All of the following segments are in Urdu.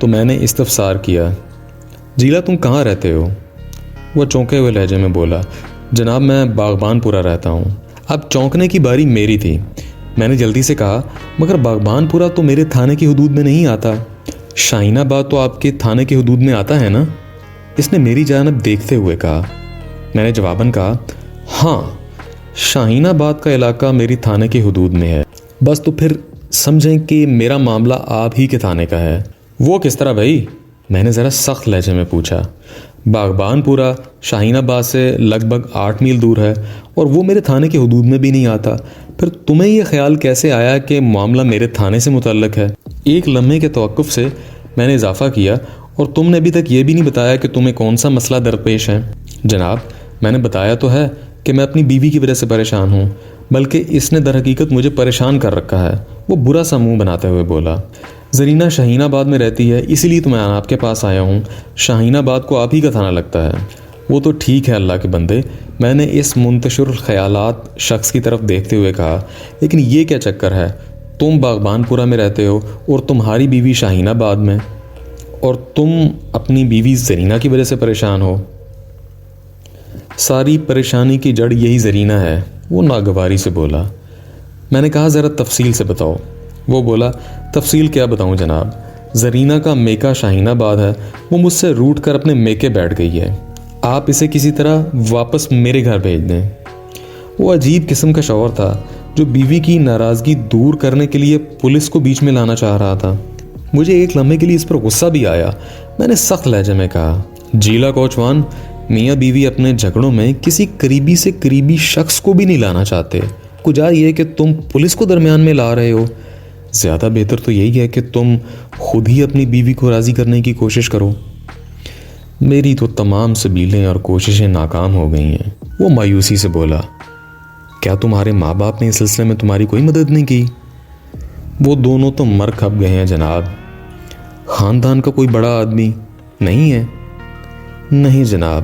تو میں نے استفسار کیا، جیلا تم کہاں رہتے ہو؟ وہ چونکے ہوئے لہجے میں بولا، جناب میں باغبان پورہ رہتا ہوں۔ اب چونکنے کی باری میری تھی۔ میں نے جلدی سے کہا، مگر باغبان پورہ تو میرے تھانے کی حدود میں نہیں آتا۔ شاہین آباد تو آپ کے تھانے کی حدود میں آتا ہے نا؟ اس نے میری جانب دیکھتے ہوئے کہا۔ میں نے جواباً کہا، ہاں شاہین آباد کا علاقہ میری تھانے کی حدود میں ہے، بس تو پھر سمجھیں کہ میرا معاملہ آپ ہی کے تھانے کا ہے۔ وہ کس طرح بھائی؟ میں نے ذرا سخت لہجے میں پوچھا۔ باغبان پورہ شاہین آباد سے لگ بھگ 8 میل دور ہے اور وہ میرے تھانے کی حدود میں بھی نہیں آتا۔ پھر تمہیں یہ خیال کیسے آیا کہ معاملہ میرے تھانے سے متعلق ہے؟ ایک لمحے کے توقف سے میں نے اضافہ کیا، اور تم نے ابھی تک یہ بھی نہیں بتایا کہ تمہیں کون سا مسئلہ درپیش ہے؟ جناب میں نے بتایا تو ہے کہ میں اپنی بیوی کی وجہ سے پریشان ہوں، بلکہ اس نے در حقیقت مجھے پریشان کر رکھا ہے۔ وہ برا سا منہ بناتے ہوئے بولا، زرینہ شاہین آباد میں رہتی ہے، اسی لیے تو میں آپ کے پاس آیا ہوں۔ شاہین آباد کو آپ ہی کا تھانہ لگتا ہے۔ وہ تو ٹھیک ہے اللہ کے بندے، میں نے اس منتشر خیالات شخص کی طرف دیکھتے ہوئے کہا، لیکن یہ کیا چکر ہے؟ تم باغبان پورہ میں رہتے ہو اور تمہاری بیوی شاہین آباد میں، اور تم اپنی بیوی زرینہ کی وجہ سے پریشان ہو۔ ساری پریشانی کی جڑ یہی زرینہ ہے، وہ ناگواری سے بولا۔ میں نے کہا ذرا تفصیل سے بتاؤ۔ وہ بولا، تفصیل کیا بتاؤں جناب؟ زرینہ کا میکہ شاہین آباد ہے، وہ مجھ سے روٹ کر اپنے میکے بیٹھ گئی ہے، آپ اسے کسی طرح واپس میرے گھر بھیج دیں۔ وہ عجیب قسم کا شوہر تھا جو بیوی کی ناراضگی دور کرنے کے لیے پولیس کو بیچ میں لانا چاہ رہا تھا۔ مجھے ایک لمحے کے لیے اس پر غصہ بھی آیا۔ میں نے سخت لہجے میں کہا، جیلا کوچوان، میاں بیوی اپنے جھگڑوں میں کسی قریبی سے قریبی شخص کو بھی نہیں لانا چاہتے، کجا یہ کہ تم پولیس کو درمیان میں لا رہے ہو۔ زیادہ بہتر تو یہی ہے کہ تم خود ہی اپنی بیوی کو راضی کرنے کی کوشش کرو۔ میری تو تمام سبیلیں اور کوششیں ناکام ہو گئی ہیں۔ وہ مایوسی سے بولا، کیا تمہارے ماں باپ نے اس سلسلے میں تمہاری کوئی مدد نہیں کی؟ وہ دونوں تو مر کھپ گئے ہیں جناب۔ خاندان کا کوئی بڑا آدمی نہیں ہے؟ نہیں جناب۔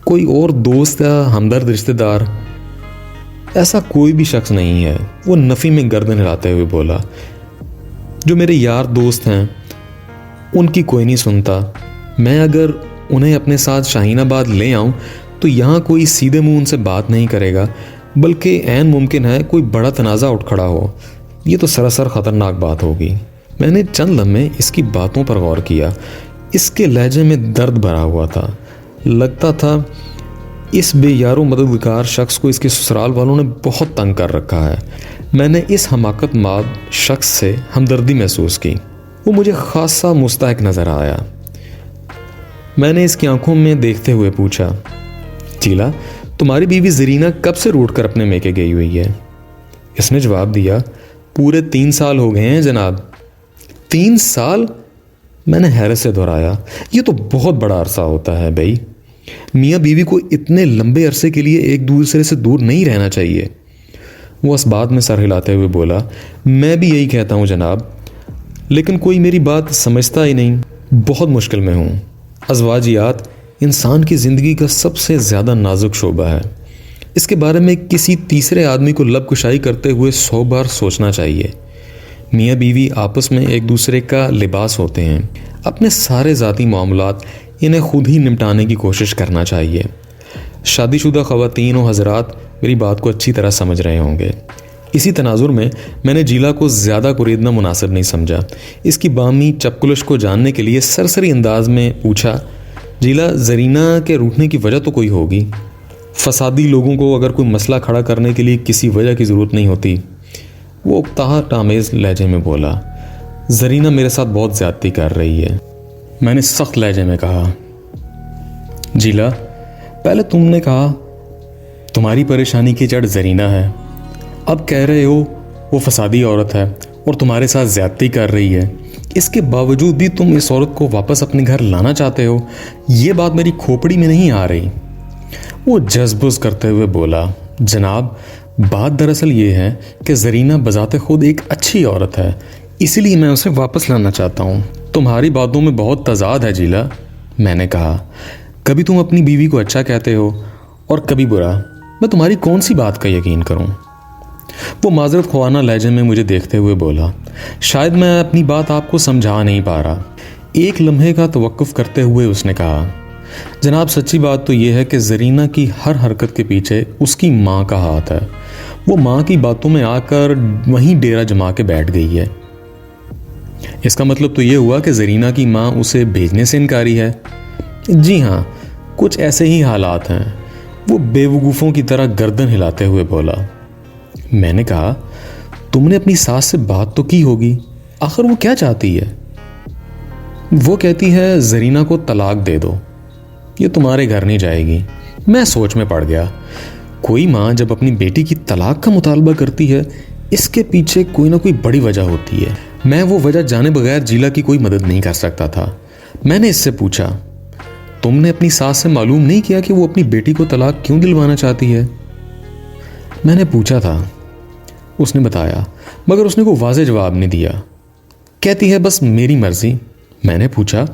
کوئی اور دوست یا ہمدرد رشتہ دار؟ ایسا کوئی بھی شخص نہیں ہے۔ وہ نفی میں گردن ہلاتے ہوئے بولا، جو میرے یار دوست ہیں ان کی کوئی نہیں سنتا۔ میں اگر انہیں اپنے ساتھ شاہین آباد لے آؤں تو یہاں کوئی سیدھے منہ ان سے بات نہیں کرے گا، بلکہ عین ممکن ہے کوئی بڑا تنازع اٹھ کھڑا ہو۔ یہ تو سراسر خطرناک بات ہوگی۔ میں نے چند لمحے اس کی باتوں پر غور کیا۔ اس کے لہجے میں درد بھرا ہوا تھا۔ لگتا تھا اس بے یار و مددگار شخص کو اس کے سسرال والوں نے بہت تنگ کر رکھا ہے۔ میں نے اس حماقت ماب شخص سے ہمدردی محسوس کی۔ وہ مجھے خاصا مستحق نظر آیا۔ میں نے اس کی آنکھوں میں دیکھتے ہوئے پوچھا، جیلا تمہاری بیوی زرینہ کب سے روٹ کر اپنے میکے گئی ہوئی ہے؟ اس نے جواب دیا، پورے 3 سال ہو گئے ہیں جناب۔ 3 سال؟ میں نے حیرت سے دہرایا، یہ تو بہت بڑا عرصہ ہوتا ہے بھائی۔ میاں بیوی کو اتنے لمبے عرصے کے لیے ایک دوسرے سے دور نہیں رہنا چاہیے۔ وہ اس بات میں سر ہلاتے ہوئے بولا، میں بھی یہی کہتا ہوں جناب، لیکن کوئی میری بات سمجھتا ہی نہیں۔ بہت مشکل میں ہوں۔ ازواجیات انسان کی زندگی کا سب سے زیادہ نازک شعبہ ہے۔ اس کے بارے میں کسی تیسرے آدمی کو لب کشائی کرتے ہوئے 100 بار سوچنا چاہیے۔ میاں بیوی آپس میں ایک دوسرے کا لباس ہوتے ہیں۔ اپنے سارے ذاتی معاملات انہیں خود ہی نمٹانے کی کوشش کرنا چاہیے۔ شادی شدہ خواتین و حضرات میری بات کو اچھی طرح سمجھ رہے ہوں گے۔ اسی تناظر میں میں نے جیلا کو زیادہ کریدنا مناسب نہیں سمجھا۔ اس کی بامی چپکلش کو جاننے کے لیے سرسری انداز میں پوچھا، جیلا زرینہ کے روٹنے کی وجہ تو کوئی ہوگی؟ فسادی لوگوں کو اگر کوئی مسئلہ کھڑا کرنے کے لیے کسی وجہ کی ضرورت نہیں ہوتی۔ وہ اکتاہٹ آمیز لہجے میں بولا، زرینہ میرے ساتھ بہت زیادتی کر رہی ہے۔ میں نے سخت لہجے میں کہا، جیلا پہلے تم نے کہا تمہاری پریشانی کی جڑ زرینہ ہے، اب کہہ رہے ہو وہ فسادی عورت ہے اور تمہارے ساتھ زیادتی کر رہی ہے۔ اس کے باوجود بھی تم اس عورت کو واپس اپنے گھر لانا چاہتے ہو، یہ بات میری کھوپڑی میں نہیں آ رہی۔ وہ جذبز کرتے ہوئے بولا، جناب بات دراصل یہ ہے کہ زرینہ بذات خود ایک اچھی عورت ہے، اسی لیے میں اسے واپس لانا چاہتا ہوں۔ تمہاری باتوں میں بہت تضاد ہے جیلا، میں نے کہا۔ کبھی تم اپنی بیوی کو اچھا کہتے ہو اور کبھی برا، میں تمہاری کون سی بات کا یقین کروں؟ وہ معذرت خوانا لہجے میں مجھے دیکھتے ہوئے بولا، شاید میں اپنی بات آپ کو سمجھا نہیں پا رہا۔ ایک لمحے کا توقف کرتے ہوئے اس نے کہا، جناب سچی بات تو یہ ہے کہ زرینہ کی ہر حرکت کے پیچھے اس کی ماں کا ہاتھ ہے۔ وہ ماں کی باتوں میں آ کر وہیں ڈیرا جما کے بیٹھ گئی ہے۔ اس کا مطلب تو یہ ہوا کہ زرینہ کی ماں اسے بھیجنے سے انکاری ہے؟ جی ہاں، کچھ ایسے ہی حالات ہیں، وہ بے وقوفوں کی طرح گردن ہلاتے ہوئے بولا۔ میں نے کہا، تم نے اپنی ساس سے بات تو کی ہوگی، آخر وہ کیا چاہتی ہے؟ وہ کہتی ہے زرینہ کو طلاق دے دو، یہ تمہارے گھر نہیں جائے گی۔ میں سوچ میں پڑ گیا، کوئی ماں جب اپنی بیٹی کی طلاق کا مطالبہ کرتی ہے اس کے پیچھے کوئی نہ کوئی بڑی وجہ ہوتی ہے۔ میں وہ وجہ جانے بغیر جیلا کی کوئی مدد نہیں کر سکتا تھا۔ میں نے اس سے پوچھا، تم نے اپنی ساس سے معلوم نہیں کیا کہ وہ اپنی بیٹی کو طلاق کیوں دلوانا چاہتی ہے؟ میں نے پوچھا تھا، اس نے بتایا، مگر اس نے کوئی واضح جواب نہیں دیا۔ کہتی ہے بس میری مرضی۔ میں نے پوچھا،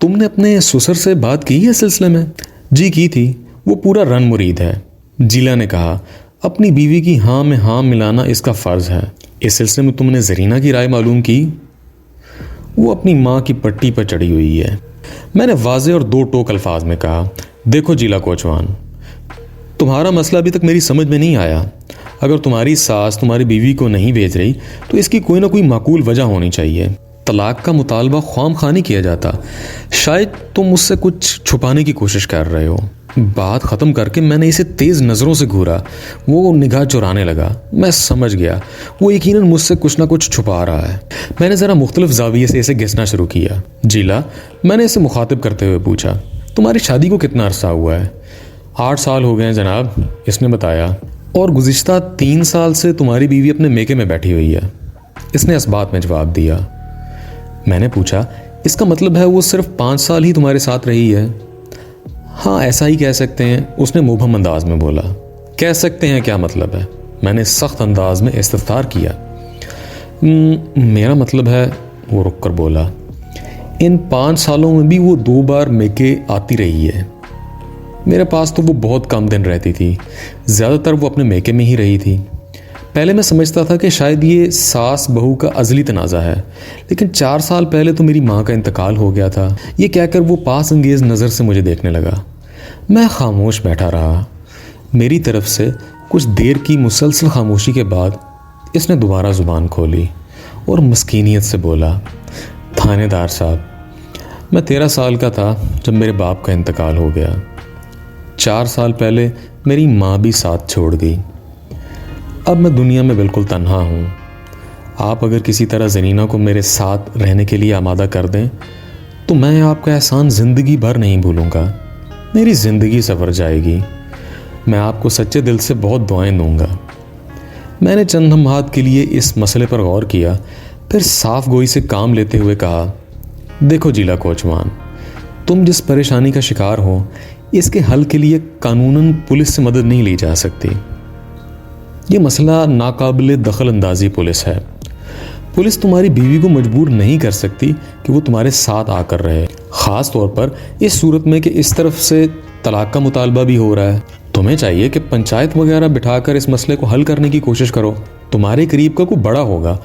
تم نے اپنے سسر سے بات کی ہے اس سلسلے میں؟ جی کی تھی، وہ پورا رن مرید ہے۔ جیلا نے کہا، اپنی بیوی کی ہاں میں ہاں ملانا اس کا فرض ہے۔ اس سلسلے میں تم نے زرینہ کی رائے معلوم کی؟ وہ اپنی ماں کی پٹی پر چڑھی ہوئی ہے۔ میں نے واضح اور دو ٹوک الفاظ میں کہا، دیکھو جیلا کوچوان، تمہارا مسئلہ ابھی تک میری سمجھ میں نہیں آیا۔ اگر تمہاری ساس تمہاری بیوی کو نہیں بھیج رہی تو اس کی کوئی نہ کوئی معقول وجہ ہونی چاہیے۔ طلاق کا مطالبہ خواہ خواہ نہیں کیا جاتا۔ شاید تم مجھ سے کچھ چھپانے کی کوشش کر رہے ہو۔ بات ختم کر کے میں نے اسے تیز نظروں سے گھورا۔ وہ نگاہ چرانے لگا۔ میں سمجھ گیا وہ یقیناً مجھ سے کچھ نہ کچھ چھپا رہا ہے۔ میں نے ذرا مختلف زاویے سے اسے گھسنا شروع کیا۔ جیلا، میں نے اسے مخاطب کرتے ہوئے پوچھا، تمہاری شادی کو کتنا عرصہ ہوا ہے؟ 8 سال ہو گئے ہیں جناب، اس نے بتایا۔ اور گزشتہ 3 سال سے تمہاری بیوی اپنے میکے میں بیٹھی ہوئی ہے، اس نے اس بات میں جواب دیا۔ میں نے پوچھا، اس کا مطلب ہے وہ صرف 5 سال ہی تمہارے ساتھ رہی ہے؟ ہاں ایسا ہی کہہ سکتے ہیں، اس نے مبہم انداز میں بولا۔ کہہ سکتے ہیں کیا مطلب ہے؟ میں نے سخت انداز میں استفسار کیا۔ میرا مطلب ہے، وہ رک کر بولا، ان 5 سالوں میں بھی وہ 2 بار میکے آتی رہی ہے۔ میرے پاس تو وہ بہت کم دن رہتی تھی، زیادہ تر وہ اپنے میکے میں ہی رہی تھی۔ پہلے میں سمجھتا تھا کہ شاید یہ ساس بہو کا ازلی تنازع ہے، لیکن 4 سال پہلے تو میری ماں کا انتقال ہو گیا تھا۔ یہ کہہ کر وہ پاس انگیز نظر سے مجھے دیکھنے لگا۔ میں خاموش بیٹھا رہا۔ میری طرف سے کچھ دیر کی مسلسل خاموشی کے بعد اس نے دوبارہ زبان کھولی اور مسکینیت سے بولا، تھانے دار صاحب، میں 13 سال کا تھا جب میرے باپ کا انتقال ہو گیا۔ 4 سال پہلے میری ماں بھی ساتھ چھوڑ گئی۔ اب میں دنیا میں بالکل تنہا ہوں۔ آپ اگر کسی طرح زرینہ کو میرے ساتھ رہنے کے لیے آمادہ کر دیں تو میں آپ کا احسان زندگی بھر نہیں بھولوں گا۔ میری زندگی سنور جائے گی۔ میں آپ کو سچے دل سے بہت دعائیں دوں گا۔ میں نے چند لمحات کے لیے اس مسئلے پر غور کیا، پھر صاف گوئی سے کام لیتے ہوئے کہا، دیکھو جیلا کوچوان، تم جس پریشانی کا شکار ہو اس کے حل کے لیے قانوناً پولیس سے مدد نہیں لی جا سکتی۔ یہ مسئلہ ناقابل دخل اندازی پولیس ہے۔ پولیس تمہاری بیوی کو مجبور نہیں کر سکتی کہ وہ تمہارے ساتھ آ کر رہے، خاص طور پر اس صورت میں کہ اس طرف سے طلاق کا مطالبہ بھی ہو رہا ہے۔ تمہیں چاہیے کہ پنچایت وغیرہ بٹھا کر اس مسئلے کو حل کرنے کی کوشش کرو۔ تمہارے قریب کا کوئی بڑا ہوگا،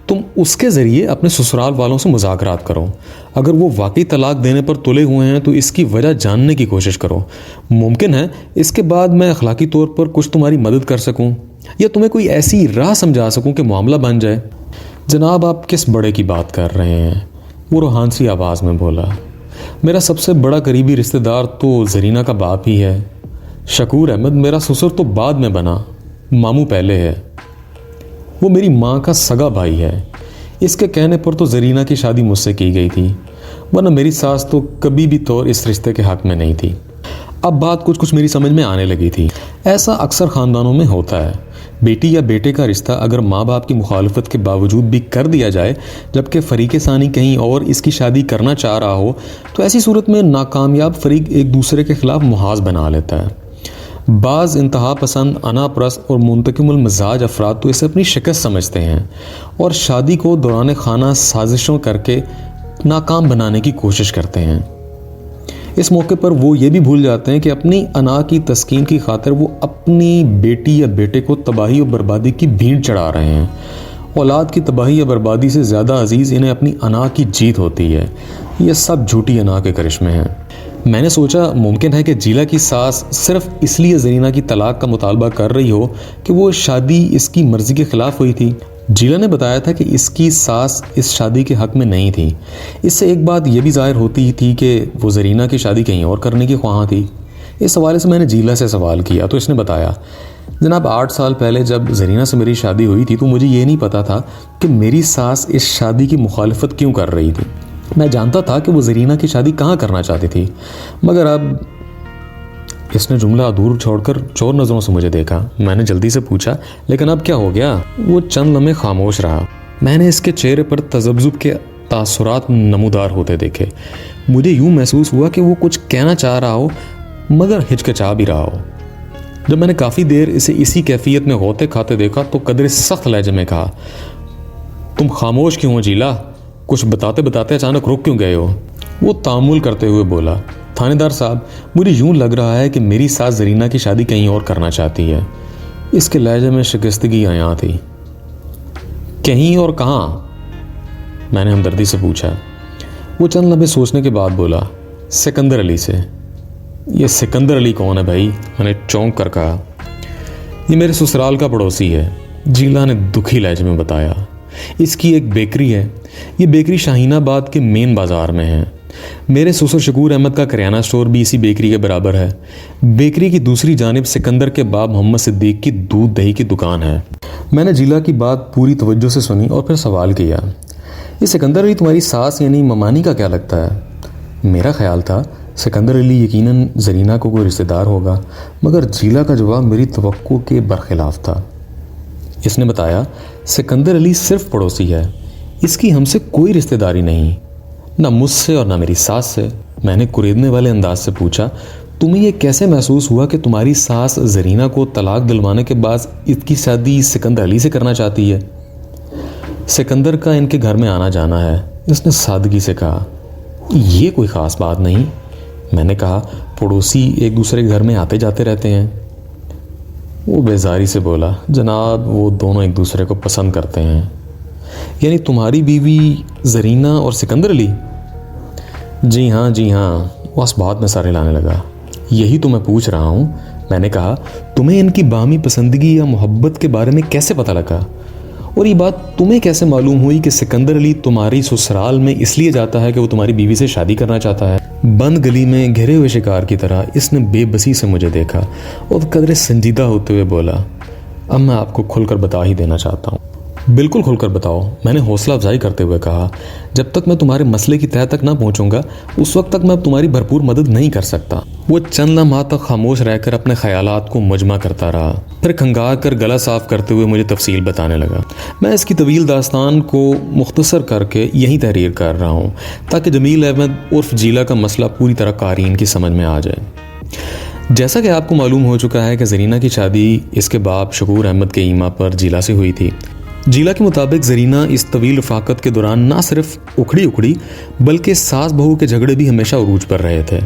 تم اس کے ذریعے اپنے سسرال والوں سے مذاکرات کرو۔ اگر وہ واقعی طلاق دینے پر تلے ہوئے ہیں تو اس کی وجہ جاننے کی کوشش کرو۔ ممکن ہے اس کے بعد میں اخلاقی طور پر کچھ تمہاری مدد کر سکوں یا تمہیں کوئی ایسی راہ سمجھا سکوں کہ معاملہ بن جائے۔ جناب آپ کس بڑے کی بات کر رہے ہیں؟ وہ روحان سی آواز میں بولا۔ میرا سب سے بڑا قریبی رشتہ دار تو زرینہ کا باپ ہی ہے۔ شکور احمد میرا سسر تو بعد میں بنا، ماموں پہلے ہے۔ وہ میری ماں کا سگا بھائی ہے۔ اس کے کہنے پر تو زرینہ کی شادی مجھ سے کی گئی تھی، ورنہ میری ساس تو کبھی بھی طور اس رشتے کے حق میں نہیں تھی۔ اب بات کچھ میری سمجھ میں آنے لگی تھی۔ ایسا اکثر خاندانوں میں ہوتا ہے، بیٹی یا بیٹے کا رشتہ اگر ماں باپ کی مخالفت کے باوجود بھی کر دیا جائے جبکہ فریق ثانی کہیں اور اس کی شادی کرنا چاہ رہا ہو تو ایسی صورت میں ناکامیاب فریق ایک دوسرے کے خلاف محاذ بنا لیتا ہے۔ بعض انتہا پسند، انا پرست اور منتقم المزاج افراد تو اسے اپنی شکست سمجھتے ہیں اور شادی کو دوران خانہ سازشوں کر کے ناکام بنانے کی کوشش کرتے ہیں۔ اس موقع پر وہ یہ بھی بھول جاتے ہیں کہ اپنی انا کی تسکین کی خاطر وہ اپنی بیٹی یا بیٹے کو تباہی اور بربادی کی بھیڑ چڑھا رہے ہیں۔ اولاد کی تباہی یا بربادی سے زیادہ عزیز انہیں اپنی انا کی جیت ہوتی ہے۔ یہ سب جھوٹی انا کے کرشمے ہیں۔ میں نے سوچا ممکن ہے کہ جیلا کی ساس صرف اس لیے زرینہ کی طلاق کا مطالبہ کر رہی ہو کہ وہ شادی اس کی مرضی کے خلاف ہوئی تھی۔ جیلا نے بتایا تھا کہ اس کی ساس اس شادی کے حق میں نہیں تھی۔ اس سے ایک بات یہ بھی ظاہر ہوتی تھی کہ وہ زرینہ کی شادی کہیں اور کرنے کی خواہاں تھی۔ اس حوالے سے میں نے جیلا سے سوال کیا تو اس نے بتایا، جناب 8 سال پہلے جب زرینہ سے میری شادی ہوئی تھی تو مجھے یہ نہیں پتا تھا کہ میری ساس اس شادی کی مخالفت کیوں کر رہی تھی۔ میں جانتا تھا کہ وہ زرینہ کی شادی کہاں کرنا چاہتی تھی، مگر اب اس نے جملہ دور چھوڑ کر چور نظروں سے مجھے دیکھا۔ میں نے جلدی سے پوچھا، لیکن اب کیا ہو گیا؟ وہ چند لمحے خاموش رہا۔ میں نے اس کے چہرے پر تذبذب کے تاثرات نمودار ہوتے دیکھے۔ مجھے یوں محسوس ہوا کہ وہ کچھ کہنا چاہ رہا ہو مگر ہچکچا بھی رہا ہو۔ جب میں نے کافی دیر اسے اسی کیفیت میں غوطے کھاتے دیکھا تو قدرے سخت لہجے میں کہا، تم خاموش کیوں ہو جیلا؟ کچھ بتاتے بتاتے اچانک رک کیوں گئے ہو؟ وہ تامل کرتے ہوئے بولا، تھانے دار صاحب، مجھے یوں لگ رہا ہے کہ میری ساس زرینہ کی شادی کہیں اور کرنا چاہتی ہے۔ اس کے لہجے میں شکستگی عیاں تھی۔ کہیں اور کہاں؟ میں نے ہمدردی سے پوچھا۔ وہ چند لمحے سوچنے کے بعد بولا، سکندر علی سے۔ یہ سکندر علی کون ہے بھائی؟ میں نے چونک کر کہا۔ یہ میرے سسرال کا پڑوسی ہے، جیلا نے دکھی لہجے میں بتایا۔ اس کی ایک بیکری ہے۔ یہ بیکری شاہین آباد کے مین بازار میں ہے۔ میرے سسر شکور احمد کا کریانہ سٹور بھی اسی بیکری کے برابر ہے۔ بیکری کی دوسری جانب سکندر کے باپ محمد صدیق کی دودھ دہی کی دکان ہے۔ میں نے جیلا کی بات پوری توجہ سے سنی اور پھر سوال کیا، یہ سکندر علی تمہاری ساس یعنی ممانی کا کیا لگتا ہے؟ میرا خیال تھا سکندر علی یقیناً زرینہ کو کوئی رشتہ دار ہوگا، مگر جیلا کا جواب میری توقع کے برخلاف تھا۔ اس نے بتایا، سکندر علی صرف پڑوسی ہے، اس کی ہم سے کوئی رشتہ داری نہیں، نہ مجھ سے اور نہ میری ساس سے۔ میں نے کریدنے والے انداز سے پوچھا، تمہیں یہ کیسے محسوس ہوا کہ تمہاری ساس زرینہ کو طلاق دلوانے کے بعد اس کی شادی سکندر علی سے کرنا چاہتی ہے؟ سکندر کا ان کے گھر میں آنا جانا ہے، اس نے سادگی سے کہا۔ یہ کوئی خاص بات نہیں، میں نے کہا، پڑوسی ایک دوسرے کے گھر میں آتے جاتے رہتے ہیں۔ وہ بیزاری سے بولا، جناب وہ دونوں ایک دوسرے کو پسند کرتے ہیں۔ یعنی تمہاری بیوی زرینہ اور سکندر علی؟ جی ہاں جی ہاں، وہ اس بات میں سر ہلانے لگا۔ یہی تو میں پوچھ رہا ہوں۔ میں نے کہا، تمہیں ان کی باہمی پسندگی یا محبت کے بارے میں کیسے پتہ لگا؟ اور یہ بات تمہیں کیسے معلوم ہوئی کہ سکندر علی تمہاری سسرال میں اس لیے جاتا ہے کہ وہ تمہاری بیوی سے شادی کرنا چاہتا ہے؟ بند گلی میں گھرے ہوئے شکار کی طرح اس نے بے بسی سے مجھے دیکھا اور قدرے سنجیدہ ہوتے ہوئے بولا، اب میں آپ کو کھل کر بتا ہی دینا چاہتا ہوں۔ بالکل کھل کر بتاؤ، میں نے حوصلہ افزائی کرتے ہوئے کہا۔ جب تک میں تمہارے مسئلے کی تہہ تک نہ پہنچوں گا اس وقت تک میں تمہاری بھرپور مدد نہیں کر سکتا۔ وہ چند لمحات تک خاموش رہ کر اپنے خیالات کو مجمع کرتا رہا، پھر کھنگا کر گلا صاف کرتے ہوئے مجھے تفصیل بتانے لگا۔ میں اس کی طویل داستان کو مختصر کر کے یہیں تحریر کر رہا ہوں تاکہ جمیل احمد عرف جیلا کا مسئلہ پوری طرح قارئین کی سمجھ میں آ جائے۔ جیسا کہ آپ کو معلوم ہو چکا ہے کہ زرینہ کی شادی اس کے باپ شکور احمد کے ایما پر جیلا سے ہوئی تھی۔ جیلا کے مطابق زرینہ اس طویل رفاقت کے دوران نہ صرف اکھڑی بلکہ ساس بہو کے جھگڑے بھی ہمیشہ عروج پر رہے تھے۔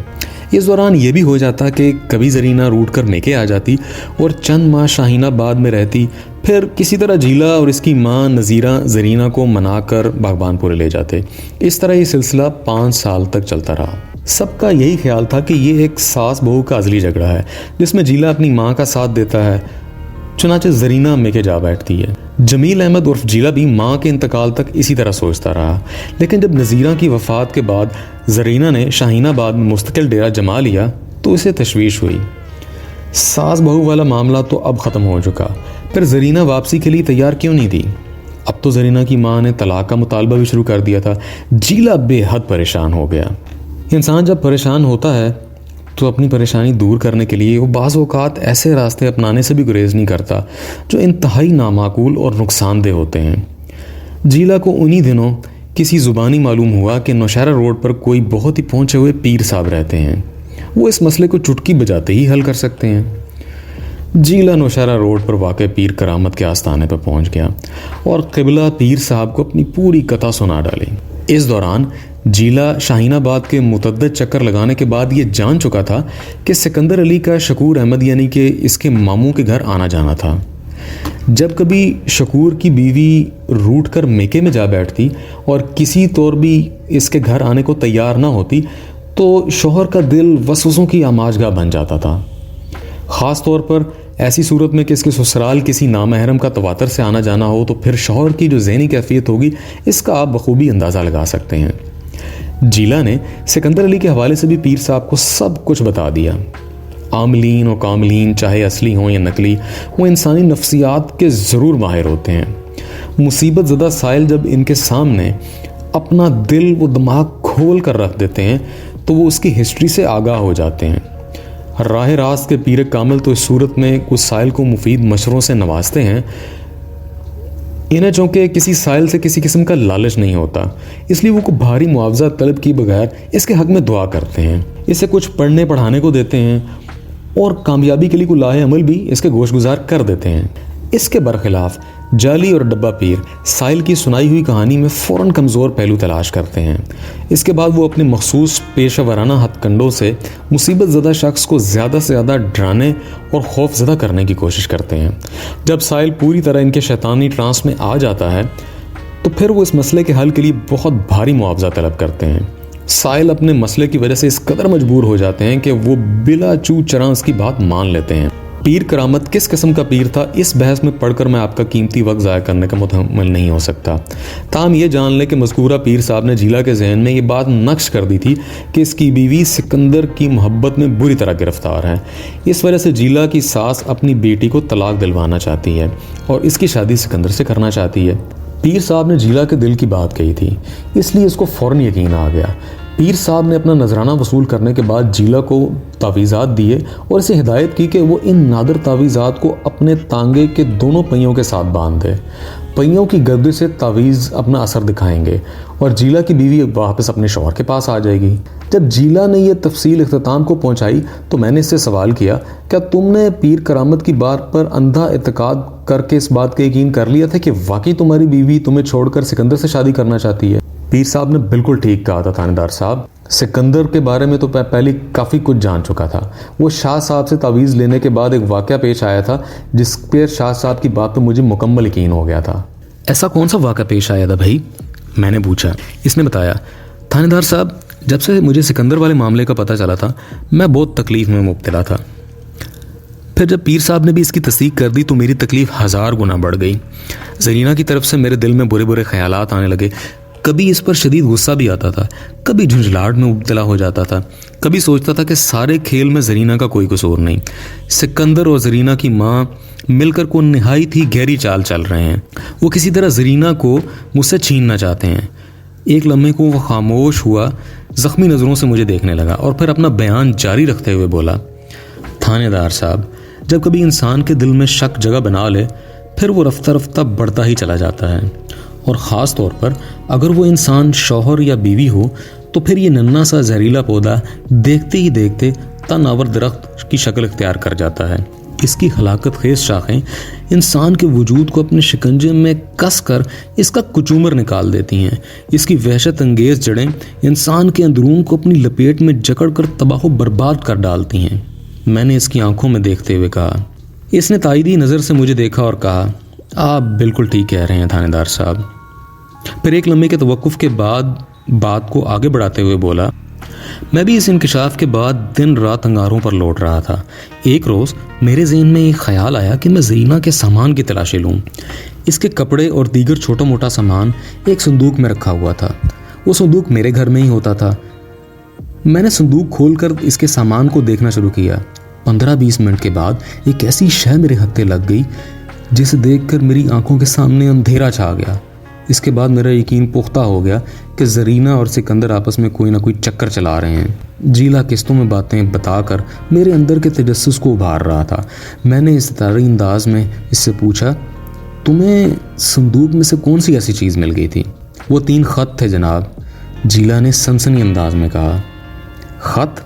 اس دوران یہ بھی ہو جاتا کہ کبھی زرینہ روٹ کر میکے آ جاتی اور چند ماہ شاہین آباد میں رہتی، پھر کسی طرح جیلا اور اس کی ماں نذیرہ زرینہ کو منا کر باغبان پورے لے جاتے۔ اس طرح یہ سلسلہ 5 سال تک چلتا رہا۔ سب کا یہی خیال تھا کہ یہ ایک ساس بہو کا ازلی جھگڑا ہے جس میں جیلا اپنی ماں کا ساتھ دیتا ہے، چنانچہ زرینہ میکے جا بیٹھتی ہے۔ جمیل احمد عرف جیلا بھی ماں کے انتقال تک اسی طرح سوچتا رہا، لیکن جب نذیرہ کی وفات کے بعد زرینہ نے شاہین آباد میں مستقل ڈیرہ جما لیا تو اسے تشویش ہوئی۔ ساس بہو والا معاملہ تو اب ختم ہو چکا، پھر زرینہ واپسی کے لیے تیار کیوں نہیں تھی؟ اب تو زرینہ کی ماں نے طلاق کا مطالبہ بھی شروع کر دیا تھا۔ جیلا بے حد پریشان ہو گیا۔ انسان جب پریشان ہوتا ہے تو اپنی پریشانی دور کرنے کے لیے وہ بعض اوقات ایسے راستے اپنانے سے بھی گریز نہیں کرتا جو انتہائی نامعقول اور نقصان دہ ہوتے ہیں۔ جیلا کو انہی دنوں کسی زبانی معلوم ہوا کہ نوشہرہ روڈ پر کوئی بہت ہی پہنچے ہوئے پیر صاحب رہتے ہیں، وہ اس مسئلے کو چٹکی بجاتے ہی حل کر سکتے ہیں۔ جیلا نوشہرہ روڈ پر واقع پیر کرامت کے آستانے پر پہنچ گیا اور قبلہ پیر صاحب کو اپنی پوری قطع سنا ڈالی۔ اس دوران جیلا شاہین آباد کے متعدد چکر لگانے کے بعد یہ جان چکا تھا کہ سکندر علی کا شکور احمد یعنی کہ اس کے ماموں کے گھر آنا جانا تھا۔ جب کبھی شکور کی بیوی روٹ کر میکے میں جا بیٹھتی اور کسی طور بھی اس کے گھر آنے کو تیار نہ ہوتی تو شوہر کا دل وسوسوں کی آماج گاہ بن جاتا تھا، خاص طور پر ایسی صورت میں کہ اس کے سسرال کسی نامحرم کا تواتر سے آنا جانا ہو تو پھر شوہر کی جو ذہنی کیفیت ہوگی اس کا آپ بخوبی اندازہ لگا سکتے ہیں۔ جیلا نے سکندر علی کے حوالے سے بھی پیر صاحب کو سب کچھ بتا دیا۔ عاملین و کاملین چاہے اصلی ہوں یا نقلی، وہ انسانی نفسیات کے ضرور ماہر ہوتے ہیں۔ مصیبت زدہ سائل جب ان کے سامنے اپنا دل و دماغ کھول کر رکھ دیتے ہیں تو وہ اس کی ہسٹری سے آگاہ ہو جاتے ہیں۔ راہ راست کے پیر کامل تو اس صورت میں کچھ سائل کو مفید مشوروں سے نوازتے ہیں، انہیں چونکہ کسی سائل سے کسی قسم کا لالچ نہیں ہوتا، اس لیے وہ کو بھاری معاوضہ طلب کی بغیر اس کے حق میں دعا کرتے ہیں، اسے کچھ پڑھنے پڑھانے کو دیتے ہیں اور کامیابی کے لیے کوئی لاہ عمل بھی اس کے گوش گزار کر دیتے ہیں۔ اس کے برخلاف جعلی اور ڈبہ پیر سائل کی سنائی ہوئی کہانی میں فوراً کمزور پہلو تلاش کرتے ہیں۔ اس کے بعد وہ اپنے مخصوص پیشہ ورانہ ہتھ کنڈوں سے مصیبت زدہ شخص کو زیادہ سے زیادہ ڈرانے اور خوف زدہ کرنے کی کوشش کرتے ہیں۔ جب سائل پوری طرح ان کے شیطانی ٹرانس میں آ جاتا ہے تو پھر وہ اس مسئلے کے حل کے لیے بہت بھاری معاوضہ طلب کرتے ہیں۔ سائل اپنے مسئلے کی وجہ سے اس قدر مجبور ہو جاتے ہیں کہ وہ بلا چو چراں اس کی بات مان لیتے ہیں۔ پیر کرامت کس قسم کا پیر تھا اس بحث میں پڑھ کر میں آپ کا قیمتی وقت ضائع کرنے کا متحمل نہیں ہو سکتا۔ تاہم یہ جان لیں کہ مذکورہ پیر صاحب نے جیلا کے ذہن میں یہ بات نقش کر دی تھی کہ اس کی بیوی سکندر کی محبت میں بری طرح گرفتار ہے۔ اس وجہ سے جیلا کی ساس اپنی بیٹی کو طلاق دلوانا چاہتی ہے اور اس کی شادی سکندر سے کرنا چاہتی ہے۔ پیر صاحب نے جیلا کے دل کی بات کہی تھی، اس لیے اس کو فوراً یقین آ گیا۔ پیر صاحب نے اپنا نذرانہ وصول کرنے کے بعد جیلا کو تعویذات دیے اور اسے ہدایت کی کہ وہ ان نادر تعویذات کو اپنے تانگے کے دونوں پہیوں کے ساتھ باندھ دے۔ پہیوں کی گردش سے تعویذ اپنا اثر دکھائیں گے اور جیلا کی بیوی واپس اپنے شوہر کے پاس آ جائے گی۔ جب جیلا نے یہ تفصیل اختتام کو پہنچائی تو میں نے اس سے سوال کیا، کیا تم نے پیر کرامت کی بات پر اندھا اعتقاد کر کے اس بات کا یقین کر لیا تھا کہ واقعی تمہاری بیوی تمہیں چھوڑ کر سکندر سے شادی کرنا چاہتی ہے؟ پیر صاحب نے بالکل ٹھیک کہا تھا تھانے دار صاحب، سکندر کے بارے میں تو پہلے کافی کچھ جان چکا تھا۔ وہ شاہ صاحب سے تعویذ لینے کے بعد ایک واقعہ پیش آیا تھا جس پر شاہ صاحب کی بات پہ مجھے مکمل یقین ہو گیا تھا۔ ایسا کون سا واقعہ پیش آیا تھا بھائی؟ میں نے پوچھا۔ اس نے بتایا، تھانے دار صاحب جب سے مجھے سکندر والے معاملے کا پتہ چلا تھا میں بہت تکلیف میں مبتلا تھا، پھر جب پیر صاحب نے بھی اس کی تصدیق کر دی تو میری تکلیف 1000 گنا بڑھ گئی۔ زرینہ کی طرف سے میرے دل میں برے برے خیالات آنے لگے، کبھی اس پر شدید غصہ بھی آتا تھا، کبھی جھنجھلاہٹ میں مبتلا ہو جاتا تھا، کبھی سوچتا تھا کہ سارے کھیل میں زرینہ کا کوئی قصور نہیں، سکندر اور زرینہ کی ماں مل کر کو نہایت ہی گہری چال چل رہے ہیں، وہ کسی طرح زرینہ کو مجھ سے چھیننا چاہتے ہیں۔ ایک لمحے کو وہ خاموش ہوا، زخمی نظروں سے مجھے دیکھنے لگا اور پھر اپنا بیان جاری رکھتے ہوئے بولا، تھانے دار صاحب جب کبھی انسان کے دل میں شک جگہ بنا لے پھر وہ رفتہ رفتہ بڑھتا ہی چلا جاتا ہے، اور خاص طور پر اگر وہ انسان شوہر یا بیوی ہو تو پھر یہ ننھا سا زہریلا پودا دیکھتے ہی دیکھتے تن آور درخت کی شکل اختیار کر جاتا ہے۔ اس کی ہلاکت خیز شاخیں انسان کے وجود کو اپنے شکنجے میں کس کر اس کا کچومر نکال دیتی ہیں، اس کی وحشت انگیز جڑیں انسان کے اندرون کو اپنی لپیٹ میں جکڑ کر تباہ و برباد کر ڈالتی ہیں۔ میں نے اس کی آنکھوں میں دیکھتے ہوئے کہا۔ اس نے تائیدی نظر سے مجھے دیکھا اور کہا، آپ بالکل ٹھیک کہہ رہے ہیں تھانے دار صاحب۔ پھر ایک لمحے کے توقف کے بعد بات کو آگے بڑھاتے ہوئے بولا، میں بھی اس انکشاف کے بعد دن رات انگاروں پر لوٹ رہا تھا۔ ایک روز میرے ذہن میں ایک خیال آیا کہ میں زرینہ کے سامان کی تلاشی لوں۔ اس کے کپڑے اور دیگر چھوٹا موٹا سامان ایک صندوق میں رکھا ہوا تھا، وہ صندوق میرے گھر میں ہی ہوتا تھا۔ میں نے صندوق کھول کر اس کے سامان کو دیکھنا شروع کیا۔ 15-20 منٹ کے بعد ایک ایسی شے میرے ہتھے لگ گئی جسے دیکھ کر میری آنکھوں کے سامنے اندھیرا چھا گیا۔ اس کے بعد میرا یقین پختہ ہو گیا کہ زرینہ اور سکندر آپس میں کوئی نہ کوئی چکر چلا رہے ہیں۔ جیلا قسطوں میں باتیں بتا کر میرے اندر کے تجسس کو ابھار رہا تھا۔ میں نے استطاعتی انداز میں اس سے پوچھا، تمہیں صندوق میں سے کون سی ایسی چیز مل گئی تھی؟ وہ 3 خط تھے جناب، جیلا نے سنسنی انداز میں کہا۔ خط؟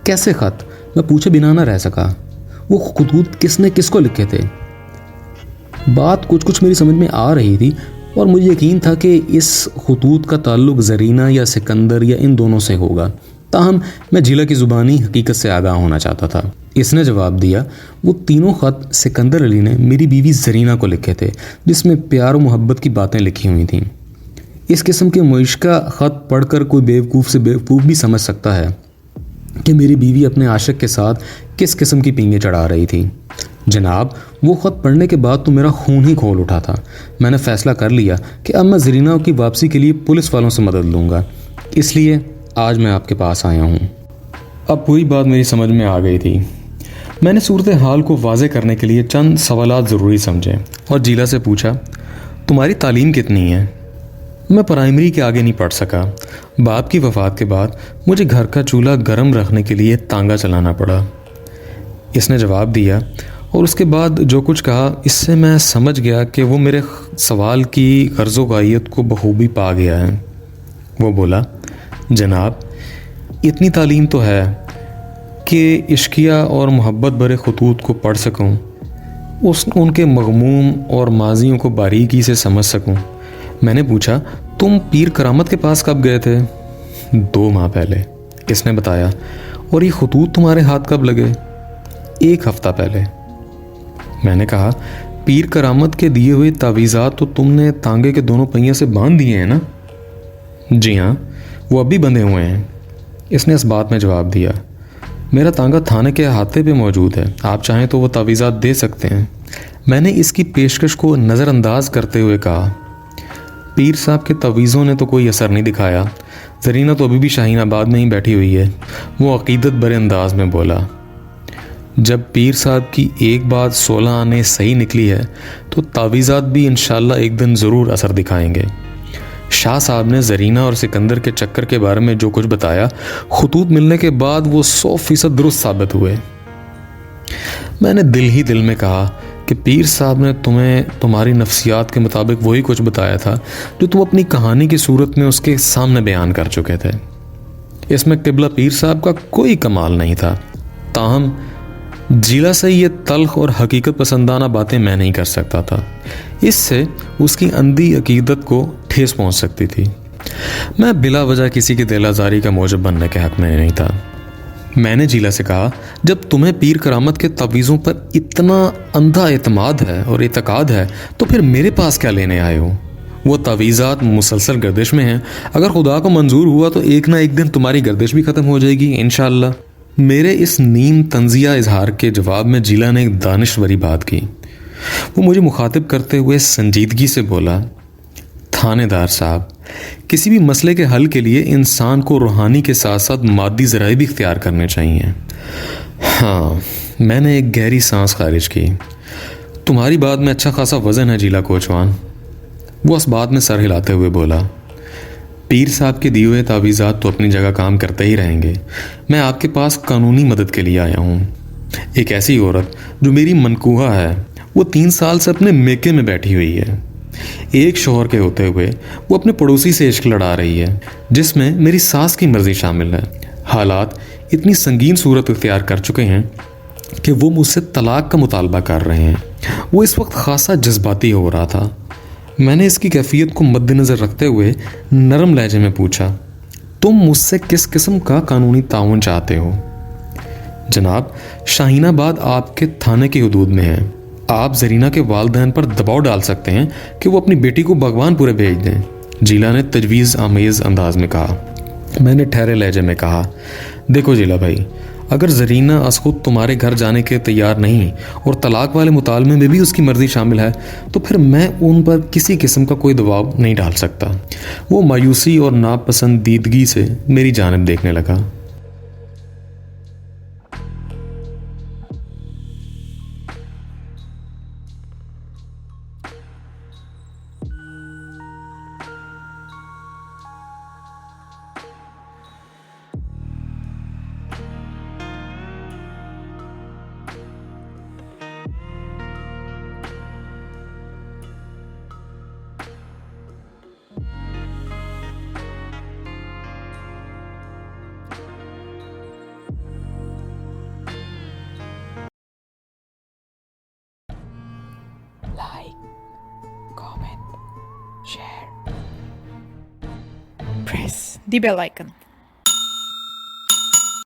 کیسے خط؟ میں پوچھے بنا نہ رہ سکا۔ وہ خطوط کس نے کس کو لکھے تھے؟ بات کچھ میری سمجھ میں آ رہی تھی اور مجھے یقین تھا کہ اس خطوط کا تعلق زرینہ یا سکندر یا ان دونوں سے ہوگا، تاہم میں جیلا کی زبانی حقیقت سے آگاہ ہونا چاہتا تھا۔ اس نے جواب دیا، وہ تینوں خط سکندر علی نے میری بیوی زرینہ کو لکھے تھے، جس میں پیار و محبت کی باتیں لکھی ہوئی تھیں۔ اس قسم کے معشقہ خط پڑھ کر کوئی بیوقوف سے بیوقوف بھی سمجھ سکتا ہے کہ میری بیوی اپنے عاشق کے ساتھ کس قسم کی پینگیں چڑھا رہی تھی۔ جناب، وہ خط پڑھنے کے بعد تو میرا خون ہی کھول اٹھا تھا۔ میں نے فیصلہ کر لیا کہ اب میں زرینہ کی واپسی کے لیے پولیس والوں سے مدد لوں گا، اس لیے آج میں آپ کے پاس آیا ہوں۔ اب پوری بات میری سمجھ میں آ گئی تھی۔ میں نے صورتحال کو واضح کرنے کے لیے چند سوالات ضروری سمجھے اور جیلا سے پوچھا، تمہاری تعلیم کتنی ہے؟ میں پرائمری کے آگے نہیں پڑھ سکا۔ باپ کی وفات کے بعد مجھے گھر کا چولہا گرم رکھنے کے لیے تانگا چلانا پڑا۔ اس نے جواب دیا اور اس کے بعد جو کچھ کہا، اس سے میں سمجھ گیا کہ وہ میرے سوال کی غرض و غایت کو بخوبی پا گیا ہے۔ وہ بولا، جناب، اتنی تعلیم تو ہے کہ عشقیہ اور محبت بھرے خطوط کو پڑھ سکوں، ان کے مغموم اور ماضیوں کو باریکی سے سمجھ سکوں۔ میں نے پوچھا، تم پیر کرامت کے پاس کب گئے تھے؟ 2 ماہ پہلے، اس نے بتایا۔ اور یہ خطوط تمہارے ہاتھ کب لگے؟ 1 ہفتہ پہلے۔ میں نے کہا، پیر کرامت کے دیے ہوئے تعویذات تو تم نے تانگے کے دونوں پہیے سے باندھ دیے ہیں نا؟ جی ہاں، وہ اب بھی بندھے ہوئے ہیں، اس نے اس بات میں جواب دیا۔ میرا تانگا تھانے کے احاطے پہ موجود ہے، آپ چاہیں تو وہ تعویذات دے سکتے ہیں۔ میں نے اس کی پیشکش کو نظر انداز کرتے ہوئے کہا، پیر صاحب کے تعویذوں نے تو کوئی اثر نہیں دکھایا۔ زرینہ تو ابھی بھی شاہین آباد میں ہی بیٹھی ہوئی ہے۔ وہ عقیدت برے انداز میں بولا، جب پیر صاحب کی ایک بات 16 آنے صحیح نکلی ہے تو تعویذات بھی انشاءاللہ ایک دن ضرور اثر دکھائیں گے۔ شاہ صاحب نے زرینہ اور سکندر کے چکر کے بارے میں جو کچھ بتایا، خطوط ملنے کے بعد وہ 100% درست ثابت ہوئے۔ میں نے دل ہی دل میں کہا کہ پیر صاحب نے تمہیں تمہاری نفسیات کے مطابق وہی کچھ بتایا تھا جو تم اپنی کہانی کی صورت میں اس کے سامنے بیان کر چکے تھے۔ اس میں قبلہ پیر صاحب کا کوئی کمال نہیں تھا، تاہم جیلا سے یہ تلخ اور حقیقت پسندانہ باتیں میں نہیں کر سکتا تھا، اس سے اس کی اندھی عقیدت کو ٹھیس پہنچ سکتی تھی۔ میں بلا وجہ کسی کی دل آزاری کا موجب بننے کے حق میں نہیں تھا۔ میں نے جیلا سے کہا، جب تمہیں پیر کرامت کے تعویذوں پر اتنا اندھا اعتماد ہے اور اعتقاد ہے تو پھر میرے پاس کیا لینے آئے ہو؟ وہ تعویذات مسلسل گردش میں ہیں، اگر خدا کو منظور ہوا تو ایک نہ ایک دن تمہاری گردش بھی ختم ہو جائے گی انشاءاللہ۔ میرے اس نیم تنزیہ اظہار کے جواب میں جیلا نے ایک دانشوری بات کی۔ وہ مجھے مخاطب کرتے ہوئے سنجیدگی سے بولا، تھانے دار صاحب، کسی بھی مسئلے کے حل کے لیے انسان کو روحانی کے ساتھ ساتھ مادی ذرائع بھی اختیار کرنے چاہیے۔ ہاں، میں نے ایک گہری سانس خارج کی۔ تمہاری بات میں اچھا خاصا وزن ہے جیلا کوچوان، وہ اس بات میں سر ہلاتے ہوئے بولا۔ پیر صاحب کے دیے ہوئے تعویذات تو اپنی جگہ کام کرتے ہی رہیں گے، میں آپ کے پاس قانونی مدد کے لیے آیا ہوں۔ ایک ایسی عورت جو میری منکوہہ ہے، وہ 3 سال سے اپنے میکے میں بیٹھی ہوئی ہے۔ ایک شوہر کے ہوتے ہوئے وہ اپنے پڑوسی سے عشق لڑا رہی ہے، جس میں میری ساس کی مرضی شامل ہے۔ حالات اتنی سنگین صورت اختیار کر چکے ہیں کہ وہ مجھ سے طلاق کا مطالبہ کر رہے ہیں۔ وہ اس وقت خاصا جذباتی ہو رہا تھا۔ میں نے اس کی کیفیت کو مد نظر رکھتے ہوئے نرم لہجے میں پوچھا، تم مجھ سے کس قسم کا قانونی تعاون چاہتے ہو؟ جناب، شاہین آباد آپ کے تھانے کی حدود میں ہے۔ آپ زرینہ کے والدین پر دباؤ ڈال سکتے ہیں کہ وہ اپنی بیٹی کو بھگوان پورے بھیج دیں، جیلا نے تجویز آمیز انداز میں کہا۔ میں نے ٹھہرے لہجے میں کہا، دیکھو جیلا بھائی، اگر زرینہ از خود تمہارے گھر جانے کے تیار نہیں اور طلاق والے مطالبے میں بھی اس کی مرضی شامل ہے تو پھر میں ان پر کسی قسم کا کوئی دباؤ نہیں ڈال سکتا۔ وہ مایوسی اور ناپسندیدگی سے میری جانب دیکھنے لگا۔ share, press the bell icon.